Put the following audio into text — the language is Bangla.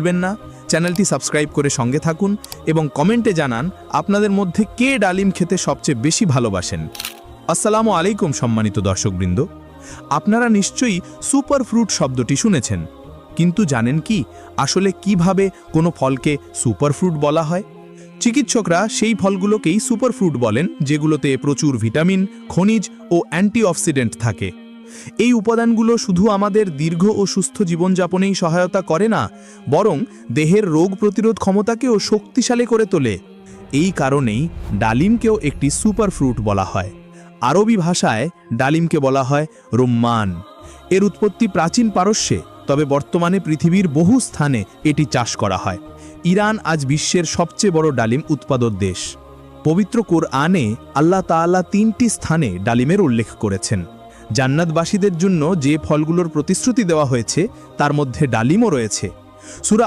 ভুলবেন না চ্যানেলটি সাবস্ক্রাইব করে সঙ্গে থাকুন এবং কমেন্টে জানান আপনাদের মধ্যে কে ডালিম খেতে সবচেয়ে বেশি ভালোবাসেন। আসসালামু আলাইকুম সম্মানিত দর্শকবৃন্দ, আপনারা নিশ্চয়ই সুপার ফ্রুট শব্দটি শুনেছেন, কিন্তু জানেন কি আসলে কিভাবে কোনো ফলকে সুপার ফ্রুট বলা হয়? চিকিৎসকরা সেই ফলগুলোকেই সুপার ফ্রুট বলেন যেগুলোতে প্রচুর ভিটামিন, খনিজ ও অ্যান্টিঅক্সিডেন্ট থাকে। এই উপাদানগুলো শুধু আমাদের দীর্ঘ ও সুস্থ জীবনযাপনেই সহায়তা করে না, বরং দেহের রোগ প্রতিরোধ ক্ষমতাকেও শক্তিশালী করে তোলে। এই কারণেই ডালিমকেও একটি সুপার ফ্রুট বলা হয়। আরবি ভাষায় ডালিমকে বলা হয় রুম্মান। এর উৎপত্তি প্রাচীন পারস্যে, তবে বর্তমানে পৃথিবীর বহু স্থানে এটি চাষ করা হয়। ইরান আজ বিশ্বের সবচেয়ে বড় ডালিম উৎপাদক দেশ। পবিত্র কোরআনে আল্লাহ তাআলা 3টি স্থানে ডালিমের উল্লেখ করেছেন। জান্নাতবাসীদের জন্য যে ফলগুলোর প্রতিশ্রুতি দেওয়া হয়েছে তার মধ্যে ডালিমও রয়েছে। সূরা